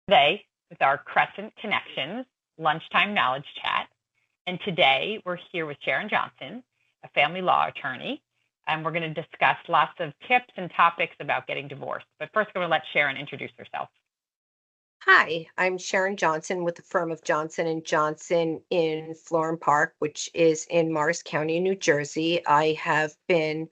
Today with our Crescent Connections lunchtime knowledge chat. And today we're here with Sharon Johnson, a family law attorney, and we're going to discuss lots of tips and topics about getting divorced. But first, I'm going to let Sharon introduce herself. Hi, I'm Sharon Johnson with the firm of Johnson and Johnson in Florham Park, which is in Morris County, New Jersey. I have been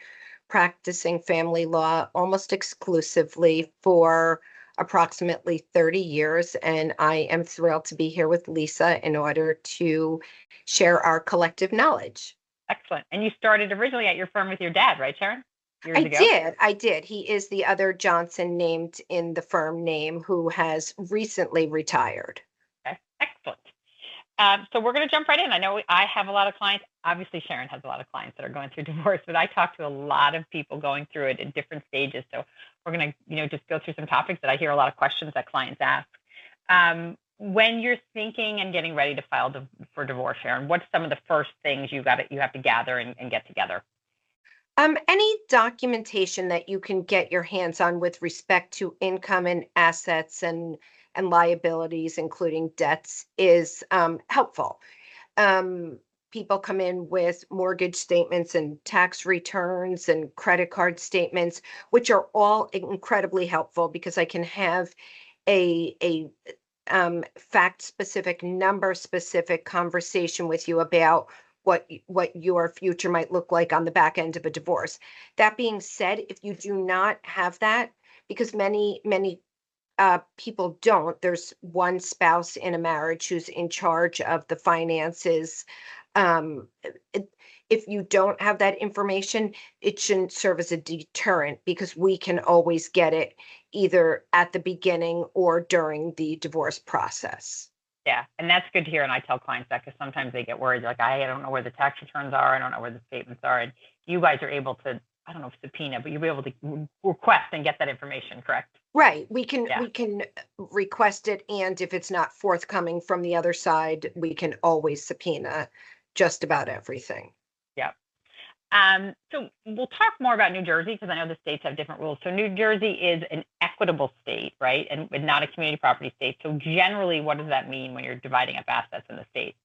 practicing family law almost exclusively for approximately 30 years, and I am thrilled to be here with Lisa in order to share our collective knowledge. Excellent. And you started originally at your firm with your dad, right, Sharon? Years I ago? did. I did. He is the other Johnson named in the firm name who has recently retired. Okay, excellent. So we're going to jump right in. I know I have a lot of clients. Obviously, Sharon has a lot of clients that are going through divorce, but I talk to a lot of people going through it in different stages. So we're going to, just go through some topics that I hear a lot of questions that clients ask. When you're thinking and getting ready to file for divorce, Sharon, what's some of the first things you have to gather and get together? Any documentation that you can get your hands on with respect to income and assets and liabilities, including debts, is helpful. People come in with mortgage statements and tax returns and credit card statements, which are all incredibly helpful because I can have a fact specific, number specific conversation with you about what your future might look like on the back end of a divorce. That being said, if you do not have that, because many people don't, there's one spouse in a marriage who's in charge of the finances. Um, it- if you don't have that information, it shouldn't serve as a deterrent because we can always get it either at the beginning or during the divorce process. Yeah, and that's good to hear. And I tell clients that because sometimes they get worried, like, I don't know where the tax returns are. I don't know where the statements are. And you guys are able to, I don't know if subpoena, but you'll be able to request and get that information, correct? Right. We can Yeah. we can request it, and if it's not forthcoming from the other side, we can always subpoena just about everything. Yeah. So we'll talk more about New Jersey because I know the states have different rules. So New Jersey is an equitable state, right? And not a community property state. So generally, what does that mean when you're dividing up assets in the state?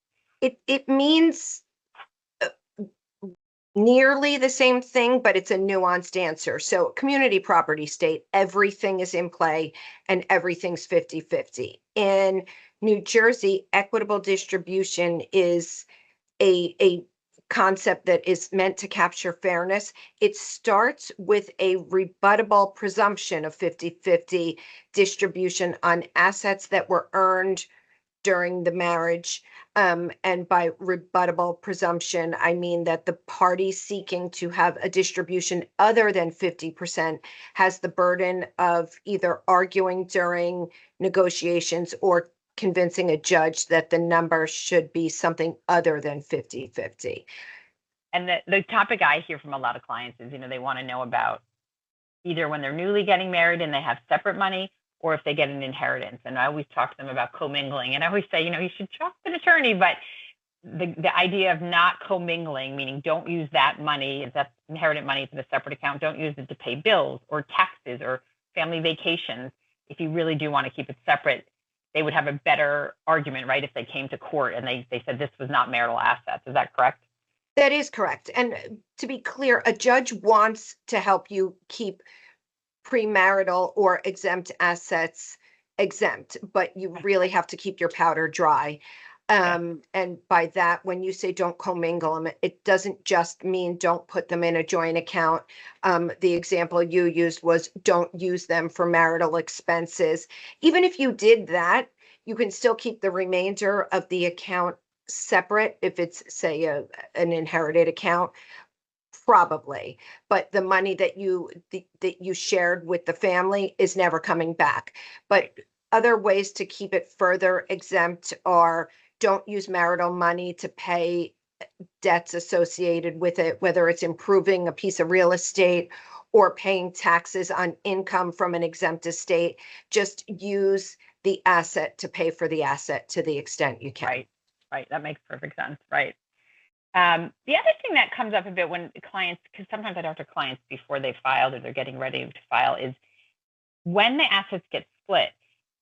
It means nearly the same thing, but it's a nuanced answer. So, community property state, everything is in play and everything's 50-50. In New Jersey, equitable distribution is a concept that is meant to capture fairness. It starts with a rebuttable presumption of 50-50 distribution on assets that were earned during the marriage. And by rebuttable presumption, I mean that the party seeking to have a distribution other than 50% has the burden of either arguing during negotiations or convincing a judge that the number should be something other than 50-50. And the topic I hear from a lot of clients is, they want to know about either when they're newly getting married and they have separate money, or if they get an inheritance. And I always talk to them about commingling. And I always say, you should talk to an attorney, but the idea of not commingling, meaning don't use that money, if that's inheritance money, it's in a separate account, don't use it to pay bills or taxes or family vacations. If you really do want to keep it separate, they would have a better argument, right? If they came to court and they said this was not marital assets. Is that correct? That is correct. And to be clear, a judge wants to help you keep premarital or exempt assets exempt, but you really have to keep your powder dry. Yeah. And by that, when you say don't commingle them, it doesn't just mean don't put them in a joint account. The example you used was don't use them for marital expenses. Even if you did that, you can still keep the remainder of the account separate if it's, say, an inherited account. Probably, but the money that you shared with the family is never coming back. But other ways to keep it further exempt are don't use marital money to pay debts associated with it, whether it's improving a piece of real estate or paying taxes on income from an exempt estate. Just use the asset to pay for the asset to the extent you can. Right. Right. That makes perfect sense. Right. The other thing that comes up a bit when clients, because sometimes I talk to clients before they filed or they're getting ready to file, is when the assets get split,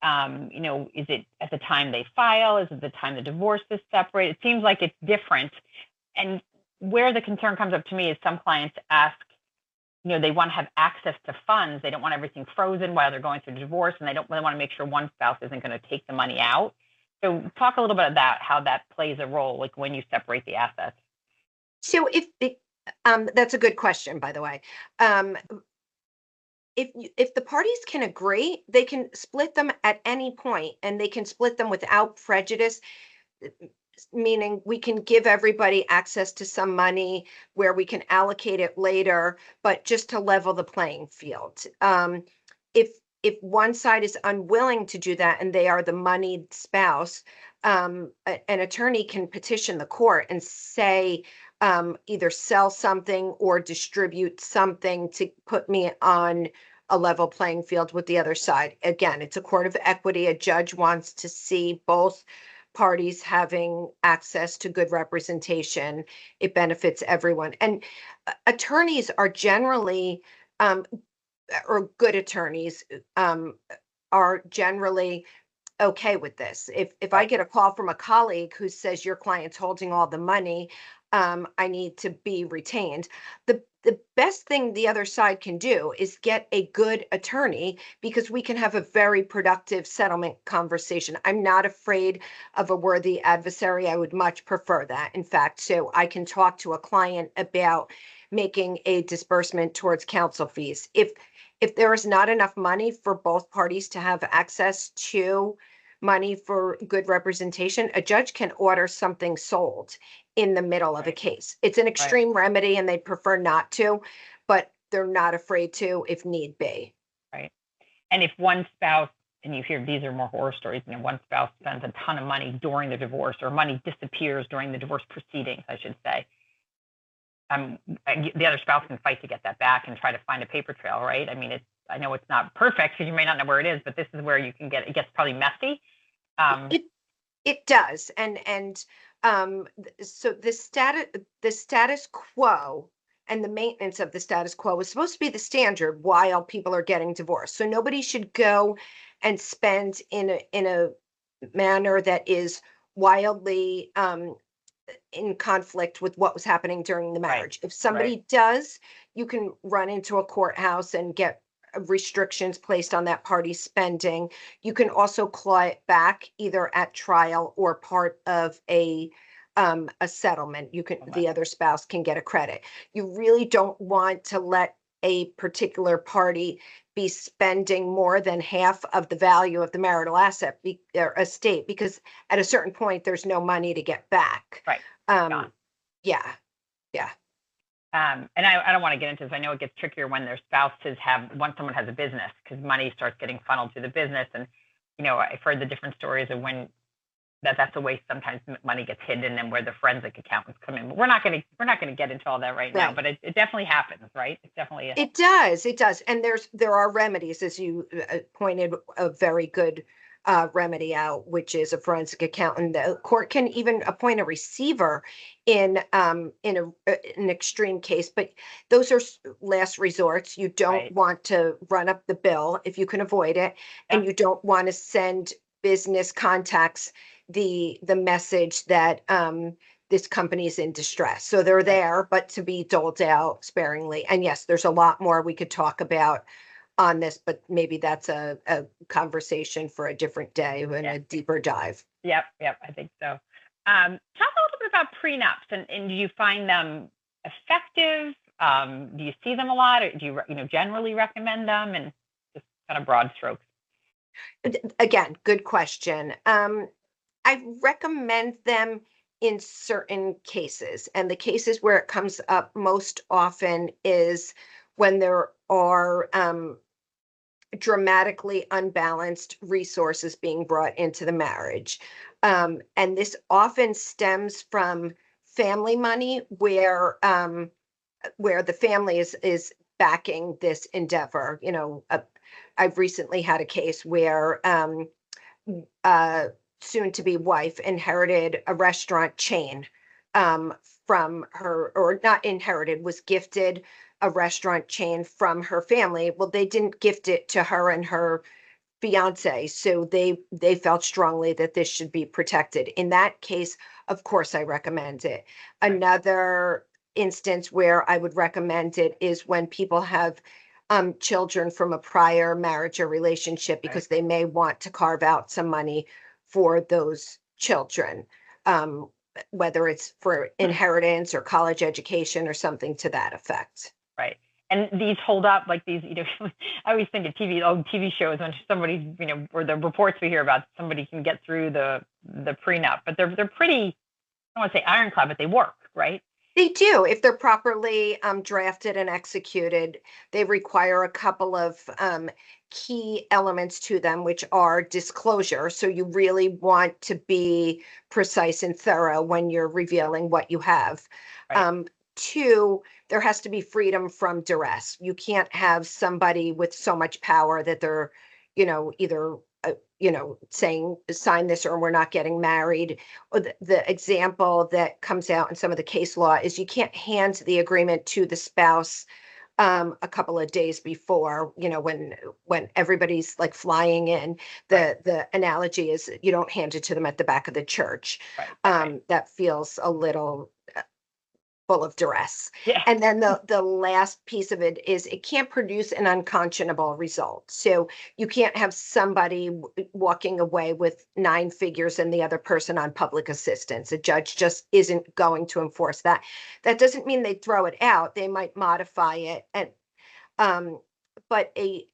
Is it at the time they file? Is it the time the divorce is separate? It seems like it's different. And where the concern comes up to me is some clients ask, they want to have access to funds. They don't want everything frozen while they're going through divorce, and they want to make sure one spouse isn't going to take the money out. So talk a little bit about how that plays a role, like when you separate the assets. So that's a good question, by the way. If the parties can agree, they can split them at any point, and they can split them without prejudice, meaning we can give everybody access to some money where we can allocate it later, but just to level the playing field. If one side is unwilling to do that and they are the moneyed spouse, an attorney can petition the court and say, either sell something or distribute something to put me on a level playing field with the other side. Again, it's a court of equity. A judge wants to see both parties having access to good representation. It benefits everyone. And attorneys are generally, or good attorneys, are generally okay with this. If I get a call from a colleague who says your client's holding all the money, I need to be retained. The best thing the other side can do is get a good attorney, because we can have a very productive settlement conversation. I'm not afraid of a worthy adversary. I would much prefer that, in fact, so I can talk to a client about making a disbursement towards counsel fees. If there is not enough money for both parties to have access to money for good representation, a judge can order something sold in the middle of a case. It's an extreme remedy and they'd prefer not to, but they're not afraid to if need be. Right. And if one spouse, and you hear these are more horror stories, one spouse spends a ton of money during the divorce, or money disappears during the divorce proceedings, I should say. The other spouse can fight to get that back and try to find a paper trail, right? I mean, I know it's not perfect because you may not know where it is, but this is where you can it gets probably messy. It does. So the status quo and the maintenance of the status quo is supposed to be the standard while people are getting divorced. So nobody should go and spend in a manner that is wildly in conflict with what was happening during the marriage. If somebody does, you can run into a courthouse and get restrictions placed on that party's spending. You can also claw it back either at trial or part of a settlement. The other spouse can get a credit. You really don't want to let a particular party be spending more than half of the value of the marital asset or estate, because at a certain point there's no money to get back. Right. Yeah. And I don't want to get into this. I know it gets trickier when their spouses once someone has a business, because money starts getting funneled to the business. And, I've heard the different stories of when that's a way sometimes money gets hidden and where the forensic accountants come in. But we're not going to get into all that right now, but it definitely happens, right? It's definitely. It does. And there are remedies, as you pointed a very good remedy out, which is a forensic accountant. The court can even appoint a receiver in an extreme case, but those are last resorts. You don't want to run up the bill if you can avoid it, and you don't want to send business contacts the message that this company is in distress. So they're there, but to be doled out sparingly. And yes, there's a lot more we could talk about on this, but maybe that's a conversation for a different day and a deeper dive. Yep, I think so. Talk a little bit about prenups, and do you find them effective? Do you see them a lot, or do you generally recommend them, and just kind of broad strokes? Again, good question. I recommend them in certain cases, and the cases where it comes up most often is when there are dramatically unbalanced resources being brought into the marriage. And this often stems from family money where the family is backing this endeavor. I've recently had a case where soon-to-be wife inherited a restaurant chain from her, or not inherited, was gifted a restaurant chain from her family. Well, they didn't gift it to her and her fiance, so they felt strongly that this should be protected. In that case, of course, I recommend it. Right. Another instance where I would recommend it is when people have children from a prior marriage or relationship, Right. because they may want to carve out some money for those children, um, whether it's for inheritance or college education or something to that effect. Right. And these hold up, like these, I always think of old TV shows when somebody, or the reports we hear about, somebody can get through the prenup, but they're pretty, I don't want to say ironclad, but they work, right? They do. If they're properly drafted and executed, they require a couple of key elements to them, which are disclosure. So you really want to be precise and thorough when you're revealing what you have. Right. Um, Two, there has to be freedom from duress. You can't have somebody with so much power that they're, either saying sign this or we're not getting married. Or the example that comes out in some of the case law is you can't hand the agreement to the spouse a couple of days before, when everybody's like flying in. Right. The analogy is you don't hand it to them at the back of the church. Right. Right. That feels a little full of duress. Yeah. And then the last piece of it is it can't produce an unconscionable result. So you can't have somebody walking away with nine figures and the other person on public assistance. A judge just isn't going to enforce that. That doesn't mean they throw it out. They might modify it, and um, but a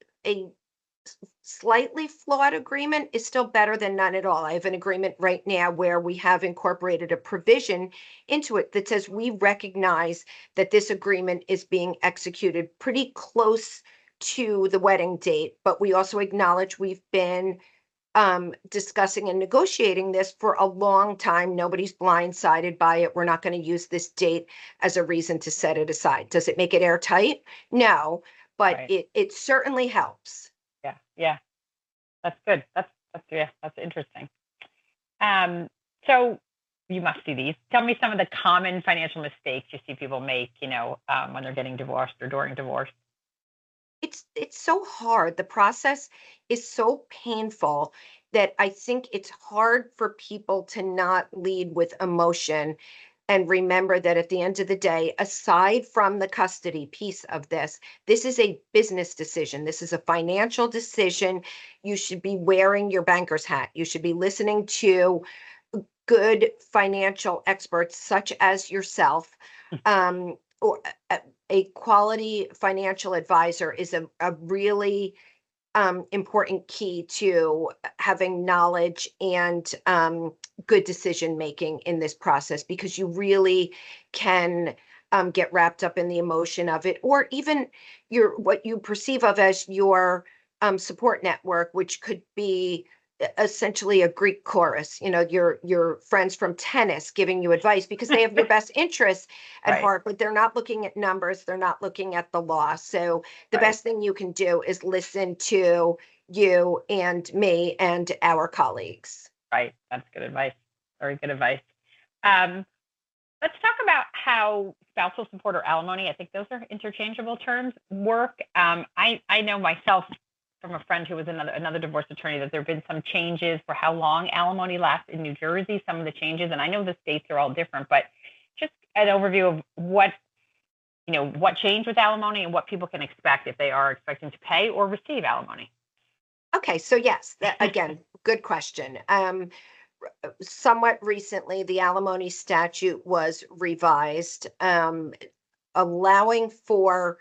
slightly flawed agreement is still better than none at all. I have an agreement right now where we have incorporated a provision into it that says we recognize that this agreement is being executed pretty close to the wedding date, but we also acknowledge we've been discussing and negotiating this for a long time. Nobody's blindsided by it. We're not going to use this date as a reason to set it aside. Does it make it airtight? No, but Right. it certainly helps. Yeah. Yeah. That's good. Yeah, that's interesting. Um, so you must see these. Tell me some of the common financial mistakes you see people make, when they're getting divorced or during divorce. It's so hard. The process is so painful that I think it's hard for people to not lead with emotion and remember that at the end of the day, aside from the custody piece of this is a business decision. This is a financial decision. You should be wearing your banker's hat. You should be listening to good financial experts such as yourself, or a quality financial advisor is a really important key to having knowledge and good decision making in this process, because you really can get wrapped up in the emotion of it, or even what you perceive of as your support network, which could be essentially a Greek chorus. Your friends from tennis giving you advice because they have your best interests at Right. heart, but they're not looking at numbers, they're not looking at the law. So the Right. best thing you can do is listen to you and me and our colleagues. Right. That's good advice. Very good advice. Um, let's talk about how spousal support or alimony, I think those are interchangeable terms, work. I know myself from a friend who was another divorce attorney that there have been some changes for how long alimony lasts in New Jersey, some of the changes, and I know the states are all different, but just an overview of what changed with alimony and what people can expect if they are expecting to pay or receive alimony. Okay, so yes, that, again, good question. Somewhat recently, the alimony statute was revised, allowing for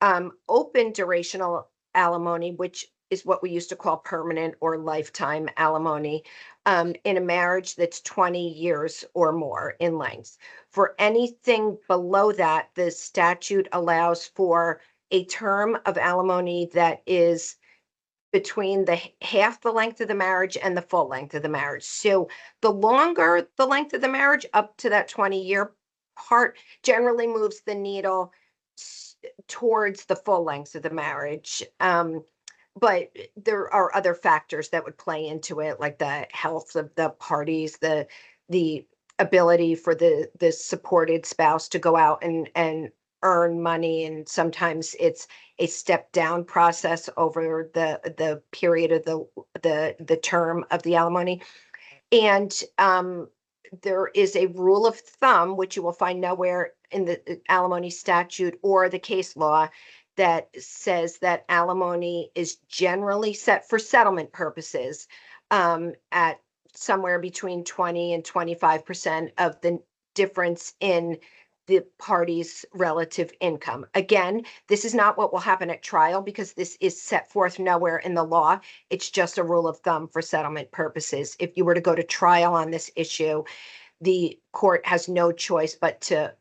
open durational alimony, which is what we used to call permanent or lifetime alimony, in a marriage that's 20 years or more in length. For anything below that, the statute allows for a term of alimony that is between the half the length of the marriage and the full length of the marriage. So the longer the length of the marriage, up to that 20-year part, generally moves the needle towards the full length of the marriage. But there are other factors that would play into it, like the health of the parties, the ability for the supported spouse to go out and earn money, and sometimes it's a step down process over the period of the term of the alimony. And there is a rule of thumb, which you will find nowhere in the alimony statute or the case law, that says that alimony is generally set for settlement purposes at somewhere between 20 and 25% of the difference in the parties' relative income. Again, this is not what will happen at trial because this is set forth nowhere in the law. It's just a rule of thumb for settlement purposes. If you were to go to trial on this issue, the court has no choice but to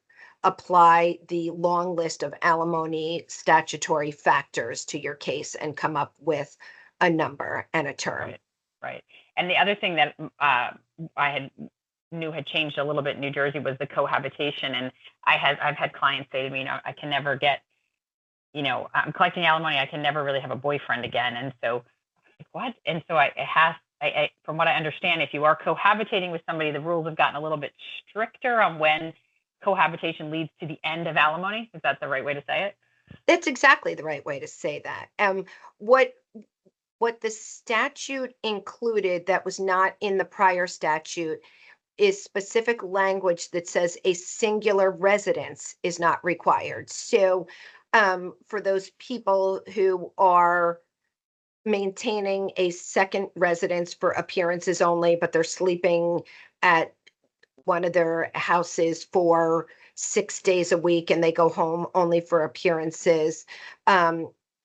apply the long list of alimony statutory factors to your case and come up with a number and a term. Right. Right. And the other thing that knew had changed a little bit in New Jersey was the cohabitation. And I've had clients say to me, I can never get, I'm collecting alimony, I can never really have a boyfriend again. And so, what? And so from what I understand, if you are cohabitating with somebody, the rules have gotten a little bit stricter on when cohabitation leads to the end of alimony. Is that the right way to say it? That's exactly the right way to say that. What the statute included that was not in the prior statute is specific language that says a singular residence is not required. So for those people who are maintaining a second residence for appearances only, but they're sleeping at one of their houses for 6 days a week and they go home only for appearances,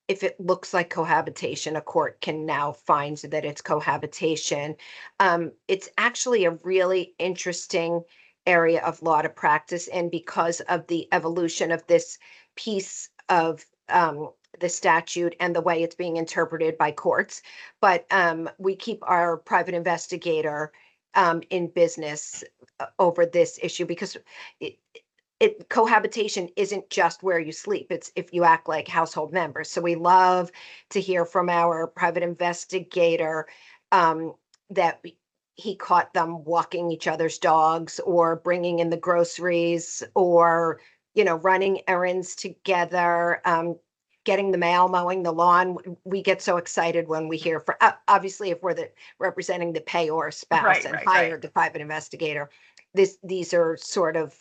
if it looks like cohabitation, a court can now find that it's cohabitation. It's actually a really interesting area of law to practice in because of the evolution of this piece of the statute and the way it's being interpreted by courts. But we keep our private investigator in business over this issue because cohabitation isn't just where you sleep. It's if you act like household members. So we love to hear from our private investigator that he caught them walking each other's dogs or bringing in the groceries or, running errands together, getting the mail, mowing the lawn. We get so excited when we hear from, obviously, if we're representing the payor spouse and hired the private investigator. These are sort of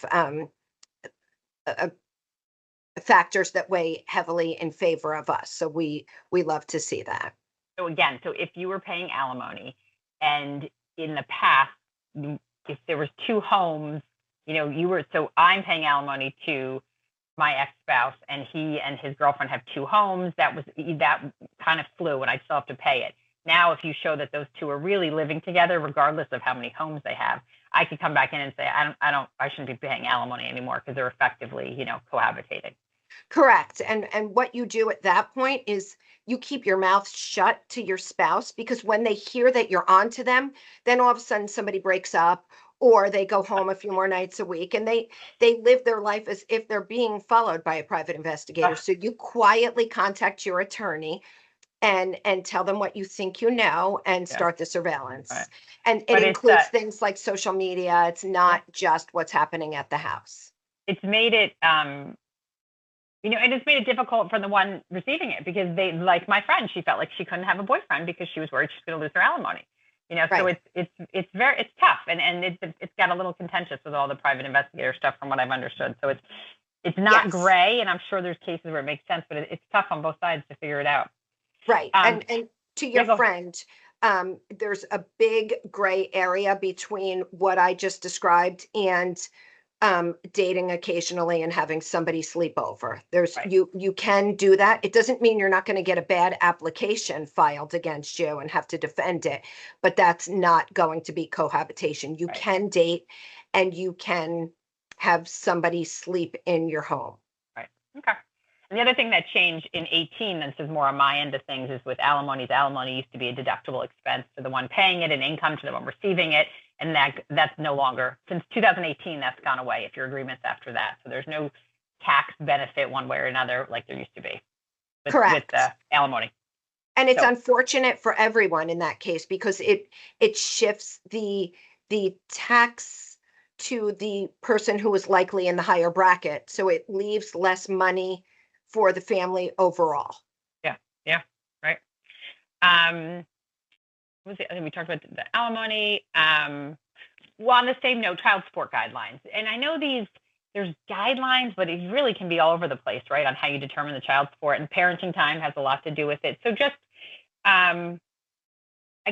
factors that weigh heavily in favor of us. So we love to see that. So again, if you were paying alimony and in the past, if there was two homes, I'm paying alimony to my ex-spouse and he and his girlfriend have two homes, that kind of flew and I still have to pay it. Now, if you show that those two are really living together, regardless of how many homes they have, I could come back in and say, I shouldn't be paying alimony anymore because they're effectively, cohabitating. Correct. And what you do at that point is you keep your mouth shut to your spouse, because when they hear that you're on to them, then all of a sudden somebody breaks up or they go home a few more nights a week and they live their life as if they're being followed by a private investigator. So you quietly contact your attorney and tell them what you think and start the surveillance. Right. And it includes things like social media. It's not just what's happening at the house. It's made it, and it's made it difficult for the one receiving it because they, like my friend, she felt like she couldn't have a boyfriend because she was worried she's going to lose her alimony. So it's tough and it's got a little contentious with all the private investigator stuff from what I've understood. So it's not gray, and I'm sure there's cases where it makes sense, but it's tough on both sides to figure it out. Right. And to your friend, there's a big gray area between what I just described and dating occasionally and having somebody sleep over. You can do that. It doesn't mean you're not going to get a bad application filed against you and have to defend it, but that's not going to be cohabitation. You can date and you can have somebody sleep in your home. Right. Okay. And the other thing that changed in 18, this is more on my end of things, is with alimony. Alimony used to be a deductible expense to the one paying it and income to the one receiving it. And that's no longer, since 2018, that's gone away if your agreement's after that. So there's no tax benefit one way or another like there used to be with alimony. And it's unfortunate for everyone in that case because it shifts the tax to the person who is likely in the higher bracket. So it leaves less money for the family overall. Yeah. Yeah. Right. Um, what was it? I think we talked about the alimony. Well, on the same note, child support guidelines. And I know there's guidelines, but it really can be all over the place, right, on how you determine the child support. And parenting time has a lot to do with it. So just, I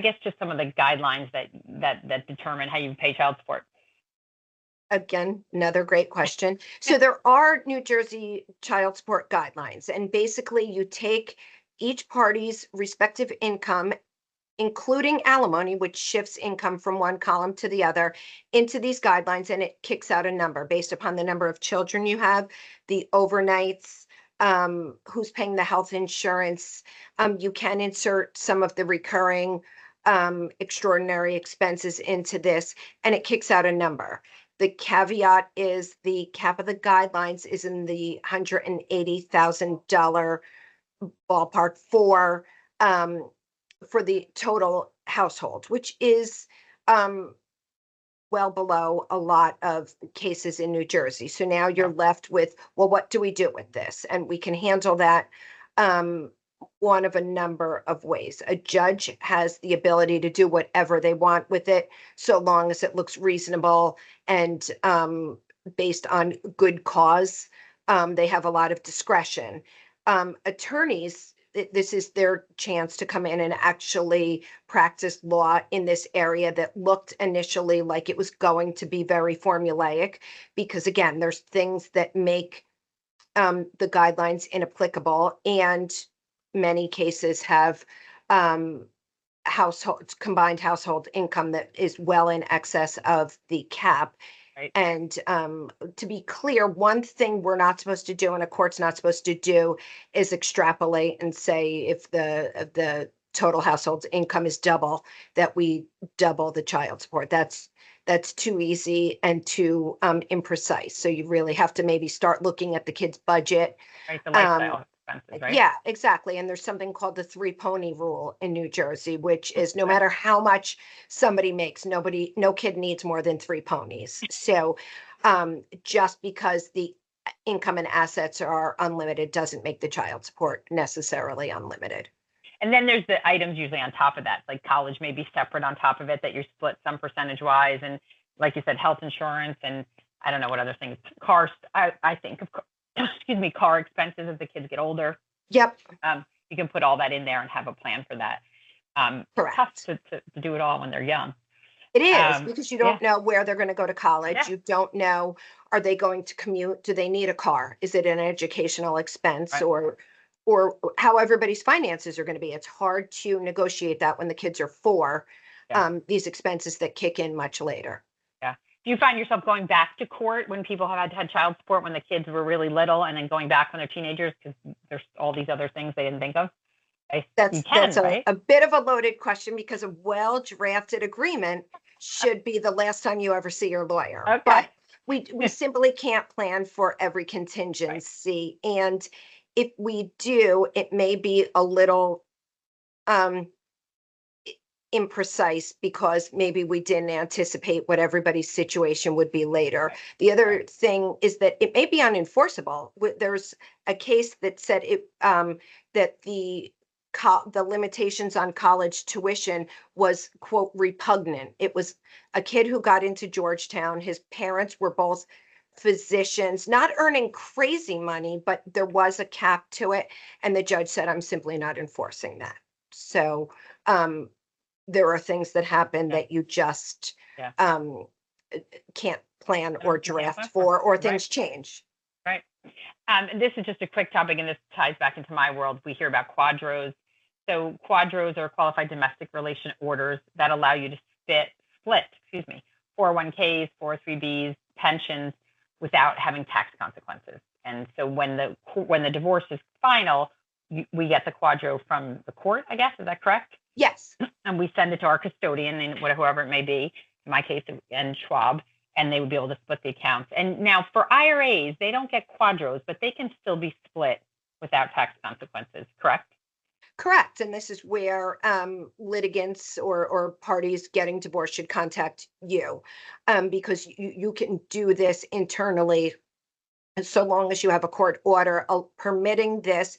guess, just some of the guidelines that determine how you pay child support. Again, another great question. So there are New Jersey child support guidelines, and basically you take each party's respective income, including alimony, which shifts income from one column to the other, into these guidelines, and it kicks out a number based upon the number of children you have, the overnights, who's paying the health insurance. You can insert some of the recurring extraordinary expenses into this, and it kicks out a number. The caveat is the cap of the guidelines is in the $180,000 ballpark for the total household, which is well below a lot of cases in New Jersey. So now you're left with, well, what do we do with this? And we can handle that one of a number of ways. A judge has the ability to do whatever they want with it, so long as it looks reasonable and based on good cause. They have a lot of discretion. Attorneys, this is their chance to come in and actually practice law in this area that looked initially like it was going to be very formulaic, because again, there's things that make the guidelines inapplicable, and many cases have combined household income that is well in excess of the cap. Right. And to be clear, one thing we're not supposed to do and a court's not supposed to do is extrapolate and say if the total household income is double, that we double the child support. That's too easy and too imprecise. So you really have to maybe start looking at the kid's budget. Right, the lifestyle expenses, right? Yeah, exactly. And there's something called the 3 pony rule in New Jersey, which is no matter how much somebody makes, no kid needs more than 3 ponies. So just because the income and assets are unlimited doesn't make the child support necessarily unlimited. And then there's the items usually on top of that, like college may be separate on top of it, that you're split some percentage wise. And like you said, health insurance, and I don't know what other things, cars, I think of, excuse me, car expenses as the kids get older. Yep. You can put all that in there and have a plan for that. Correct. Tough to do it all when they're young. It is, because you don't know where they're going to go to college. Yeah. You don't know, are they going to commute? Do they need a car? Is it an educational expense? Right. Or how everybody's finances are going to be? It's hard to negotiate that when the kids are 4, these expenses that kick in much later. Yeah. Do you find yourself going back to court when people have had child support when the kids were really little, and then going back when they're teenagers because there's all these other things they didn't think of? That's right? a bit of a loaded question, because a well-drafted agreement should be the last time you ever see your lawyer. Okay. But we simply can't plan for every contingency. Right. And if we do, it may be a little imprecise, because maybe we didn't anticipate what everybody's situation would be later. Right. The other thing is that it may be unenforceable. There's a case that said that the limitations on college tuition was, quote, repugnant. It was a kid who got into Georgetown. His parents were both physicians, not earning crazy money, but there was a cap to it. And the judge said, I'm simply not enforcing that. So there are things that happen that you just can't plan or draft for, or things change. Right. And this is just a quick topic, and this ties back into my world. We hear about quadros. So quadros are qualified domestic relation orders that allow you to split 401ks, 403bs, pensions without having tax consequences. And so when the divorce is final, we get the quadro from the court, I guess. Is that correct? Yes. And we send it to our custodian, and whoever it may be, in my case, and Schwab, and they would be able to split the accounts. And now for IRAs, they don't get quadros, but they can still be split without tax consequences, correct? Correct. And this is where litigants or parties getting divorced should contact you, because you can do this internally so long as you have a court order permitting this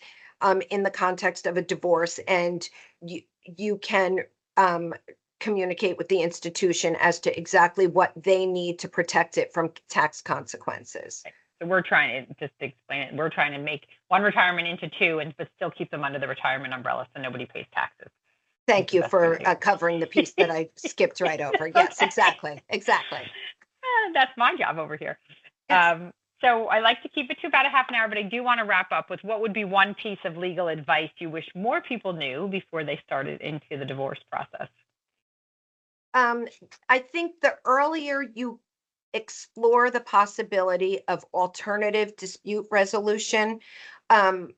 in the context of a divorce, and you can um, communicate with the institution as to exactly what they need to protect it from tax consequences. So we're trying to, just to explain it, we're trying to make one retirement into two, and but still keep them under the retirement umbrella so nobody pays taxes. Thank you for covering the piece that I skipped right over. Yes, Okay. exactly. Exactly. That's my job over here. Yes. So I like to keep it to about a half an hour, but I do want to wrap up with what would be one piece of legal advice you wish more people knew before they started into the divorce process? I think the earlier you explore the possibility of alternative dispute resolution, um,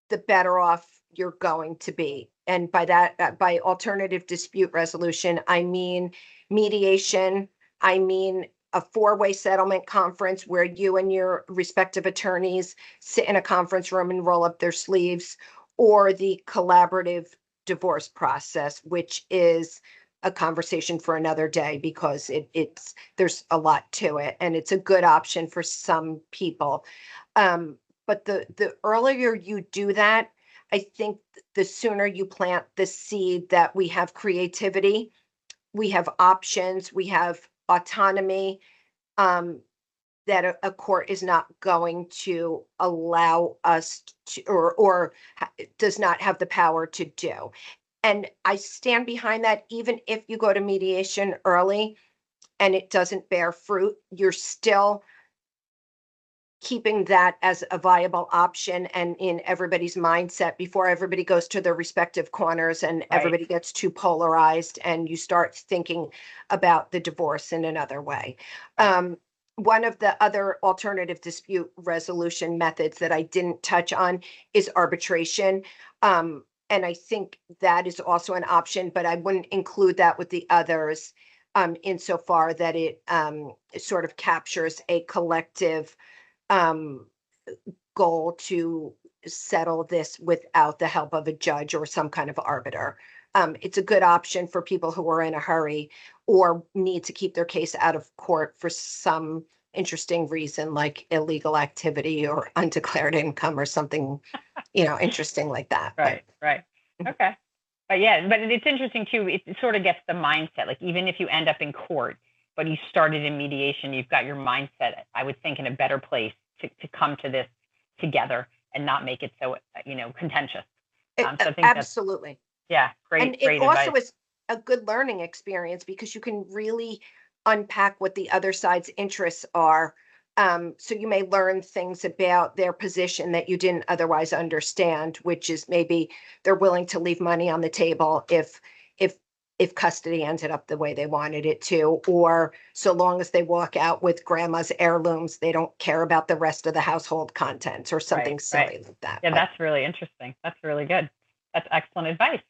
the better off you're going to be. And by that, by alternative dispute resolution, I mean mediation. I mean a four-way settlement conference where you and your respective attorneys sit in a conference room and roll up their sleeves, or the collaborative divorce process, which is a conversation for another day because it's there's a lot to it, and it's a good option for some people. But the earlier you do that, I think the sooner you plant the seed that we have creativity, we have options, we have autonomy, um, that a court is not going to allow us to, or does not have the power to do. And I stand behind that. Even if you go to mediation early and it doesn't bear fruit, you're still keeping that as a viable option and in everybody's mindset before everybody goes to their respective corners and Right. everybody gets too polarized and you start thinking about the divorce in another way. Right. One of the other alternative dispute resolution methods that I didn't touch on is arbitration. And I think that is also an option, but I wouldn't include that with the others, insofar that it sort of captures a collective um, goal to settle this without the help of a judge or some kind of arbiter. It's a good option for people who are in a hurry or need to keep their case out of court for some interesting reason, like illegal activity or undeclared income or something, interesting like that. Right. Right. Okay. But yeah, but it's interesting too. It sort of gets the mindset. Like even if you end up in court, but you started in mediation, you've got your mindset, I would think, in a better place to come to this together and not make it so, contentious. So I think that's, Absolutely. yeah, And great, it great also advice. is a good learning experience because you can really unpack what the other side's interests are. So you may learn things about their position that you didn't otherwise understand, which is maybe they're willing to leave money on the table if if custody ended up the way they wanted it to, or so long as they walk out with grandma's heirlooms, they don't care about the rest of the household contents or Right, something right. silly like that. Yeah, But that's really interesting. That's really good. That's excellent advice.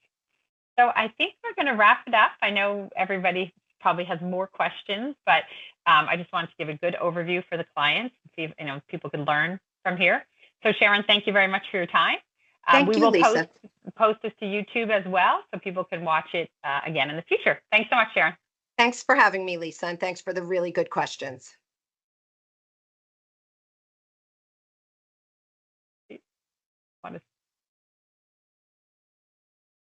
So I think we're going to wrap it up. I know everybody probably has more questions, but I just wanted to give a good overview for the clients and see if people can learn from here. So Sharon, thank you very much for your time. thank We you, will Lisa. post this to YouTube as well, so people can watch it again in the future. Thanks so much, Sharon. Thanks for having me, Lisa, and thanks for the really good questions.